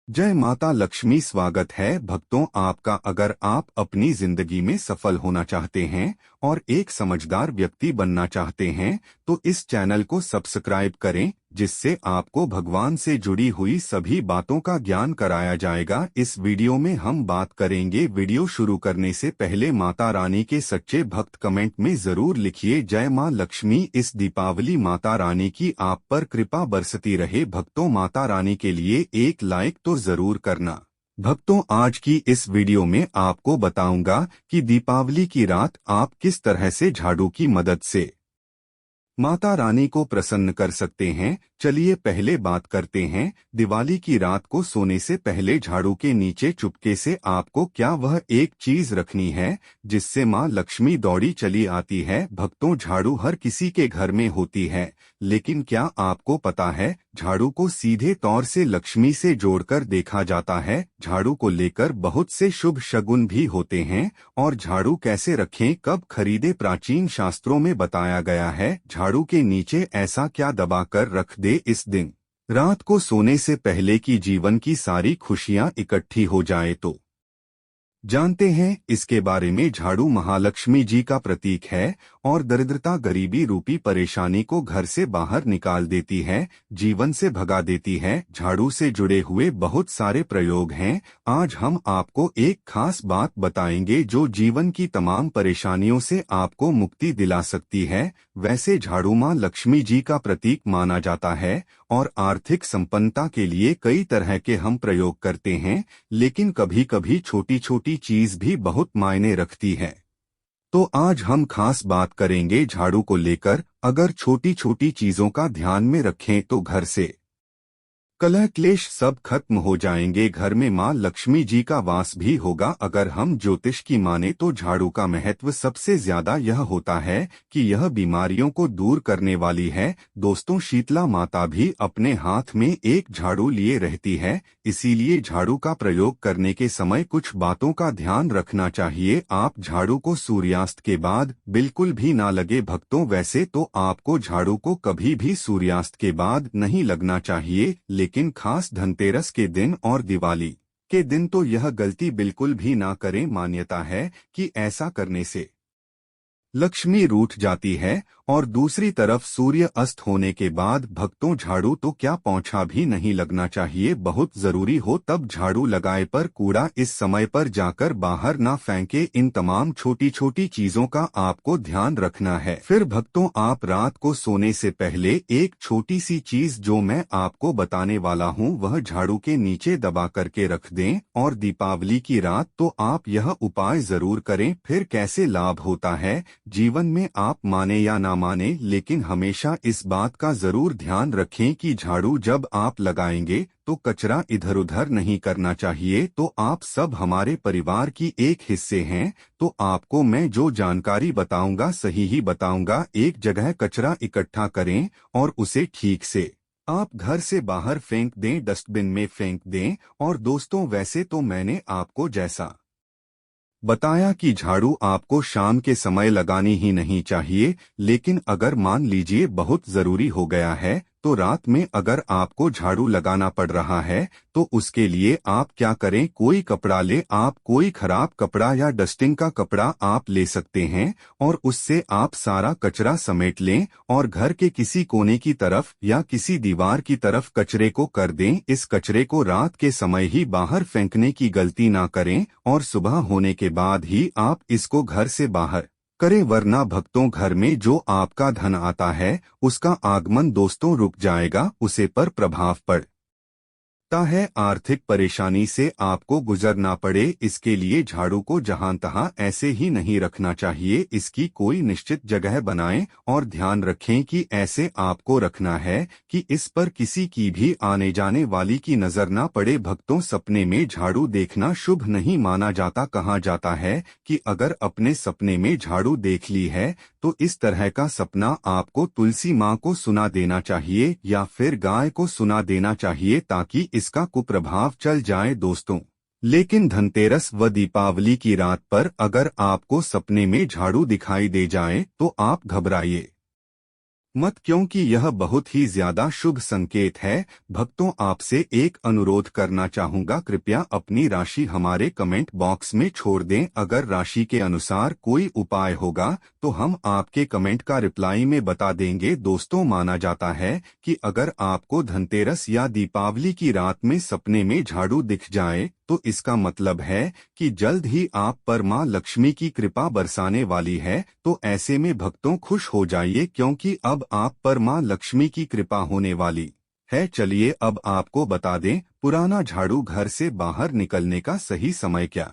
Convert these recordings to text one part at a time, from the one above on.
जय माता लक्ष्मी। स्वागत है भक्तों आपका। अगर आप अपनी जिंदगी में सफल होना चाहते हैं और एक समझदार व्यक्ति बनना चाहते हैं तो इस चैनल को सब्सक्राइब करें, जिससे आपको भगवान से जुड़ी हुई सभी बातों का ज्ञान कराया जाएगा। इस वीडियो में हम बात करेंगे। वीडियो शुरू करने से पहले माता रानी के सच्चे भक्त कमेंट में जरूर लिखिए जय मां लक्ष्मी। इस दीपावली माता रानी की आप पर कृपा बरसती रहे। भक्तों, माता रानी के लिए एक लाइक तो जरूर करना। भक्तों, आज की इस वीडियो में आपको बताऊंगा कि दीपावली की रात आप किस तरह से झाड़ू की मदद से माता रानी को प्रसन्न कर सकते हैं। चलिए पहले बात करते हैं, दिवाली की रात को सोने से पहले झाड़ू के नीचे चुपके से आपको क्या वह एक चीज रखनी है जिससे मां लक्ष्मी दौड़ी चली आती है। भक्तों, झाड़ू हर किसी के घर में होती है, लेकिन क्या आपको पता है झाड़ू को सीधे तौर से लक्ष्मी से जोड़कर देखा जाता है। झाड़ू को लेकर बहुत से शुभ शगुन भी होते हैं। और झाड़ू कैसे रखें, कब खरीदे, प्राचीन शास्त्रों में बताया गया है। झाड़ू के नीचे ऐसा क्या दबाकर रख दे इस दिन रात को सोने से पहले कि जीवन की सारी खुशियां इकट्ठी हो जाए। तो जानते हैं इसके बारे में। झाड़ू महालक्ष्मी जी का प्रतीक है और दरिद्रता, गरीबी रूपी परेशानी को घर से बाहर निकाल देती है, जीवन से भगा देती है। झाड़ू से जुड़े हुए बहुत सारे प्रयोग हैं। आज हम आपको एक खास बात बताएंगे जो जीवन की तमाम परेशानियों से आपको मुक्ति दिला सकती है। वैसे झाड़ू मां लक्ष्मी जी का प्रतीक माना जाता है और आर्थिक संपन्नता के लिए कई तरह के हम प्रयोग करते हैं, लेकिन कभी कभी छोटी छोटी चीज भी बहुत मायने रखती है। तो आज हम खास बात करेंगे झाड़ू को लेकर। अगर छोटी छोटी चीजों का ध्यान में रखें तो घर से कलह क्लेश सब खत्म हो जाएंगे। घर में मां लक्ष्मी जी का वास भी होगा। अगर हम ज्योतिष की माने तो झाड़ू का महत्व सबसे ज्यादा यह होता है कि यह बीमारियों को दूर करने वाली है। दोस्तों, शीतला माता भी अपने हाथ में एक झाड़ू लिए रहती है, इसीलिए झाड़ू का प्रयोग करने के समय कुछ बातों का ध्यान रखना चाहिए। आप झाड़ू को सूर्यास्त के बाद बिल्कुल भी ना लगे। भक्तों, वैसे तो आपको झाड़ू को कभी भी सूर्यास्त के बाद नहीं लगना चाहिए, लेकिन खास धनतेरस के दिन और दिवाली के दिन तो यह गलती बिल्कुल भी ना करें। मान्यता है कि ऐसा करने से लक्ष्मी रूठ जाती है। और दूसरी तरफ सूर्य अस्त होने के बाद भक्तों, झाड़ू तो क्या पोंछा भी नहीं लगना चाहिए। बहुत जरूरी हो तब झाड़ू लगाए, पर कूड़ा इस समय पर जाकर बाहर ना फेंके। इन तमाम छोटी छोटी चीजों का आपको ध्यान रखना है। फिर भक्तों, आप रात को सोने से पहले एक छोटी सी चीज जो मैं आपको बताने वाला हूँ वह झाड़ू के नीचे दबा करके रख दें। और दीपावली की रात तो आप यह उपाय जरूर करें। फिर कैसे लाभ होता है जीवन में, आप माने या ना माने, लेकिन हमेशा इस बात का जरूर ध्यान रखें कि झाड़ू जब आप लगाएंगे तो कचरा इधर उधर नहीं करना चाहिए। तो आप सब हमारे परिवार की एक हिस्से हैं, तो आपको मैं जो जानकारी बताऊंगा सही ही बताऊंगा। एक जगह कचरा इकट्ठा करें और उसे ठीक से आप घर से बाहर फेंक दें, डस्टबिन में फेंक दें। और दोस्तों, वैसे तो मैंने आपको जैसा बताया कि झाड़ू आपको शाम के समय लगानी ही नहीं चाहिए, लेकिन अगर मान लीजिए बहुत जरूरी हो गया है तो रात में अगर आपको झाड़ू लगाना पड़ रहा है तो उसके लिए आप क्या करें, कोई कपड़ा ले। आप कोई खराब कपड़ा या डस्टिंग का कपड़ा आप ले सकते हैं और उससे आप सारा कचरा समेट लें और घर के किसी कोने की तरफ या किसी दीवार की तरफ कचरे को कर दें। इस कचरे को रात के समय ही बाहर फेंकने की गलती ना करें और सुबह होने के बाद ही आप इसको घर से बाहर करें, वरना भक्तों घर में जो आपका धन आता है उसका आगमन दोस्तों रुक जाएगा, उसे पर प्रभाव पड़ है। आर्थिक परेशानी से आपको गुजरना पड़े। इसके लिए झाड़ू को जहां तहां ऐसे ही नहीं रखना चाहिए। इसकी कोई निश्चित जगह बनाएं और ध्यान रखें कि ऐसे आपको रखना है कि इस पर किसी की भी आने जाने वाली की नजर ना पड़े। भक्तों, सपने में झाड़ू देखना शुभ नहीं माना जाता। कहा जाता है कि अगर अपने सपने में झाड़ू देख ली है तो इस तरह का सपना आपको तुलसी माँ को सुना देना चाहिए या फिर गाय को सुना देना चाहिए ताकि इसका कुप्रभाव चल जाए। दोस्तों, लेकिन धनतेरस व दीपावली की रात पर अगर आपको सपने में झाड़ू दिखाई दे जाए तो आप घबराइए मत, क्योंकि यह बहुत ही ज्यादा शुभ संकेत है। भक्तों, आपसे एक अनुरोध करना चाहूंगा, कृपया अपनी राशि हमारे कमेंट बॉक्स में छोड़ दें। अगर राशि के अनुसार कोई उपाय होगा तो हम आपके कमेंट का रिप्लाई में बता देंगे। दोस्तों, माना जाता है कि अगर आपको धनतेरस या दीपावली की रात में सपने में झाड़ू दिख जाए तो इसका मतलब है कि जल्द ही आप पर मां लक्ष्मी की कृपा बरसाने वाली है। तो ऐसे में भक्तों, खुश हो जाइए, क्योंकि अब आप पर मां लक्ष्मी की कृपा होने वाली है। चलिए अब आपको बता दें, पुराना झाड़ू घर से बाहर निकलने का सही समय क्या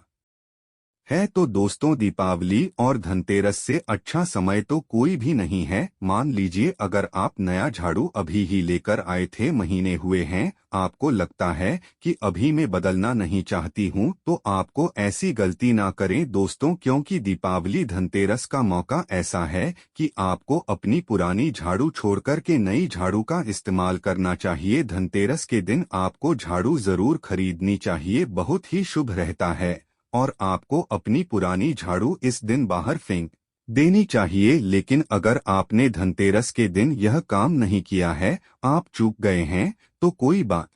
है। तो दोस्तों, दीपावली और धनतेरस से अच्छा समय तो कोई भी नहीं है। मान लीजिए अगर आप नया झाड़ू अभी ही लेकर आए थे, महीने हुए हैं, आपको लगता है कि अभी मैं बदलना नहीं चाहती हूँ, तो आपको ऐसी गलती ना करें दोस्तों, क्योंकि दीपावली धनतेरस का मौका ऐसा है कि आपको अपनी पुरानी झाड़ू छोड़कर के नई झाड़ू का इस्तेमाल करना चाहिए। धनतेरस के दिन आपको झाड़ू जरूर खरीदनी चाहिए, बहुत ही शुभ रहता है। और आपको अपनी पुरानी झाड़ू इस दिन बाहर फेंक देनी चाहिए। लेकिन अगर आपने धनतेरस के दिन यह काम नहीं किया है, आप चूक गए हैं, तो कोई बात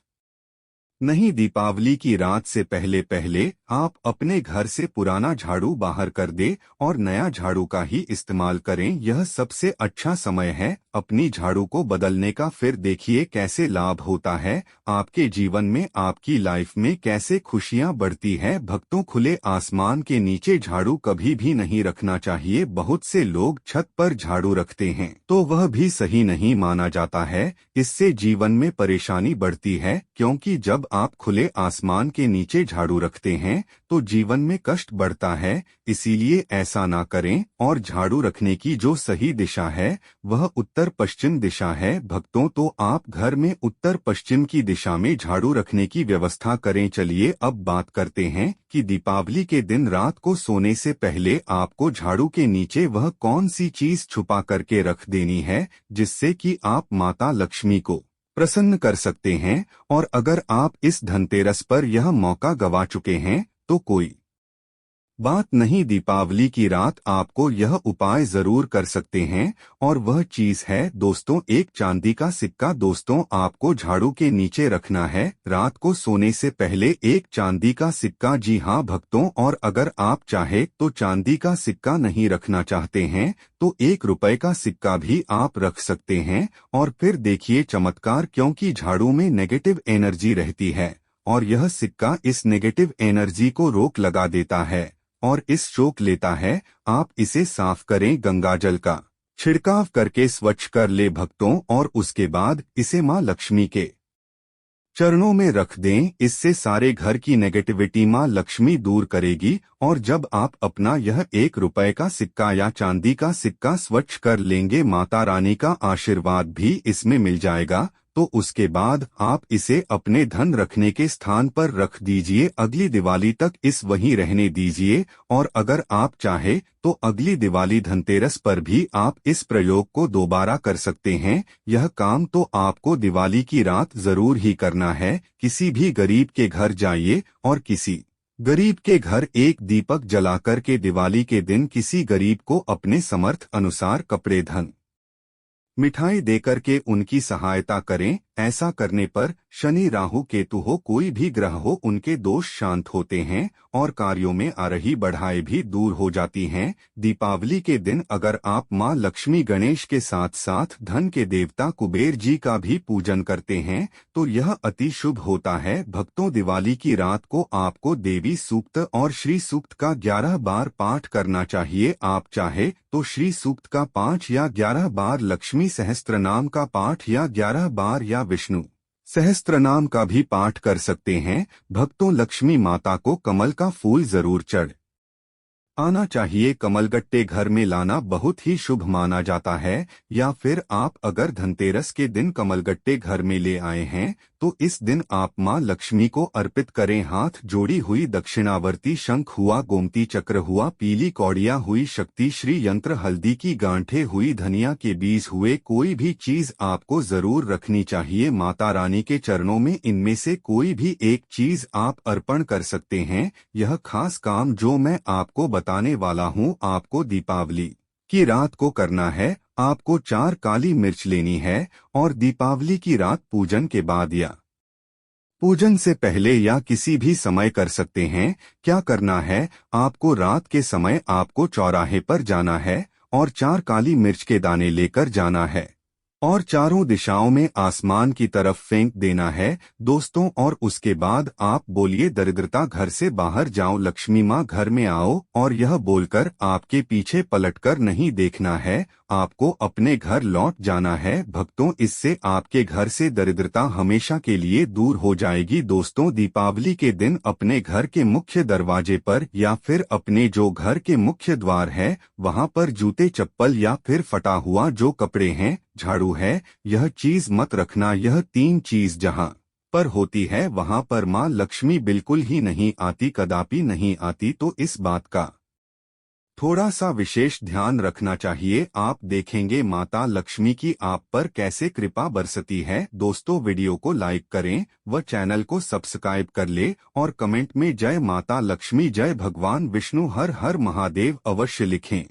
नहीं। दीपावली की रात से पहले पहले आप अपने घर से पुराना झाड़ू बाहर कर दे और नया झाड़ू का ही इस्तेमाल करें। यह सबसे अच्छा समय है अपनी झाड़ू को बदलने का। फिर देखिए कैसे लाभ होता है आपके जीवन में, आपकी लाइफ में कैसे खुशियां बढ़ती है। भक्तों, खुले आसमान के नीचे झाड़ू कभी भी नहीं रखना चाहिए। बहुत से लोग छत पर झाड़ू रखते हैं, तो वह भी सही नहीं माना जाता है। इससे जीवन में परेशानी बढ़ती है, क्योंकि जब आप खुले आसमान के नीचे झाड़ू रखते हैं तो जीवन में कष्ट बढ़ता है। इसीलिए ऐसा ना करें। और झाड़ू रखने की जो सही दिशा है वह उत्तर पश्चिम दिशा है। भक्तों, तो आप घर में उत्तर पश्चिम की दिशा में झाड़ू रखने की व्यवस्था करें। चलिए अब बात करते हैं कि दीपावली के दिन रात को सोने से पहले आपको झाड़ू के नीचे वह कौन सी चीज छुपा करके रख देनी है जिससे कि आप माता लक्ष्मी को प्रसन्न कर सकते हैं। और अगर आप इस धनतेरस पर यह मौका गवा चुके हैं तो कोई बात नहीं, दीपावली की रात आपको यह उपाय जरूर कर सकते हैं। और वह चीज है दोस्तों, एक चांदी का सिक्का। दोस्तों, आपको झाड़ू के नीचे रखना है रात को सोने से पहले एक चांदी का सिक्का। जी हाँ भक्तों, और अगर आप चाहे तो चांदी का सिक्का नहीं रखना चाहते हैं तो 1 रुपए का सिक्का भी आप रख सकते हैं। और फिर देखिए चमत्कार, क्योंकि झाड़ू में नेगेटिव एनर्जी रहती है और यह सिक्का इस नेगेटिव एनर्जी को रोक लगा देता है और इस शोक लेता है। आप इसे साफ करें, गंगाजल का छिड़काव करके स्वच्छ कर ले भक्तों, और उसके बाद इसे मां लक्ष्मी के चरणों में रख दें। इससे सारे घर की नेगेटिविटी मां लक्ष्मी दूर करेगी। और जब आप अपना यह 1 रुपए का सिक्का या चांदी का सिक्का स्वच्छ कर लेंगे, माता रानी का आशीर्वाद भी इसमें मिल जाएगा। तो उसके बाद आप इसे अपने धन रखने के स्थान पर रख दीजिए। अगली दिवाली तक इस वहीं रहने दीजिए। और अगर आप चाहे तो अगली दिवाली धनतेरस पर भी आप इस प्रयोग को दोबारा कर सकते हैं। यह काम तो आपको दिवाली की रात जरूर ही करना है। किसी भी गरीब के घर जाइए और किसी गरीब के घर एक दीपक जलाकर के दिवाली के दिन किसी गरीब को अपने समर्थ अनुसार कपड़े, धन, मिठाई देकर के उनकी सहायता करें। ऐसा करने पर शनि, राहु, केतु हो, कोई भी ग्रह हो, उनके दोष शांत होते हैं और कार्यों में आ रही बढ़ाई भी दूर हो जाती हैं। दीपावली के दिन अगर आप मां लक्ष्मी, गणेश के साथ साथ धन के देवता कुबेर जी का भी पूजन करते हैं तो यह अति शुभ होता है। भक्तों, दिवाली की रात को आपको देवी सूक्त और श्री सूक्त का 11 बार पाठ करना चाहिए। आप चाहे तो श्री सूक्त का 5 या 11 बार, लक्ष्मी सहस्त्रनाम का पाठ या 11 बार या विष्णु सहस्त्रनाम का भी पाठ कर सकते हैं। भक्तों, लक्ष्मी माता को कमल का फूल जरूर चढ़ आना चाहिए। कमलगट्टे घर में लाना बहुत ही शुभ माना जाता है। या फिर आप अगर धनतेरस के दिन कमलगट्टे घर में ले आए हैं तो इस दिन आप मां लक्ष्मी को अर्पित करें। हाथ जोड़ी हुई दक्षिणावर्ती शंख हुआ, गोमती चक्र हुआ, पीली कौड़ियां हुई, शक्ति श्री यंत्र, हल्दी की गांठें हुई, धनिया के बीज हुए, कोई भी चीज आपको जरूर रखनी चाहिए माता रानी के चरणों में। इनमें से कोई भी एक चीज आप अर्पण कर सकते हैं। यह खास काम जो मैं आपको बताने वाला हूं आपको दीपावली की रात को करना है। आपको 4 काली मिर्च लेनी है और दीपावली की रात पूजन के बाद या पूजन से पहले या किसी भी समय कर सकते हैं। क्या करना है, आपको रात के समय आपको चौराहे पर जाना है और 4 काली मिर्च के दाने लेकर जाना है और चारों दिशाओं में आसमान की तरफ फेंक देना है दोस्तों। और उसके बाद आप बोलिए, दरिद्रता घर से बाहर जाओ, लक्ष्मी माँ घर में आओ। और यह बोलकर आपके पीछे पलटकर नहीं देखना है, आपको अपने घर लौट जाना है भक्तों। इससे आपके घर से दरिद्रता हमेशा के लिए दूर हो जाएगी दोस्तों। दीपावली के दिन अपने घर के मुख्य दरवाजे पर या फिर अपने जो घर के मुख्य द्वार है वहां पर जूते चप्पल या फिर फटा हुआ जो कपड़े हैं, झाड़ू है, यह चीज मत रखना। यह 3 चीज जहां पर होती है वहां पर माँ लक्ष्मी बिल्कुल ही नहीं आती, कदापि नहीं आती। तो इस बात का थोड़ा सा विशेष ध्यान रखना चाहिए। आप देखेंगे माता लक्ष्मी की आप पर कैसे कृपा बरसती है। दोस्तों वीडियो को लाइक करें व चैनल को सब्सक्राइब कर ले और कमेंट में जय माता लक्ष्मी, जय भगवान विष्णु, हर हर महादेव अवश्य लिखें।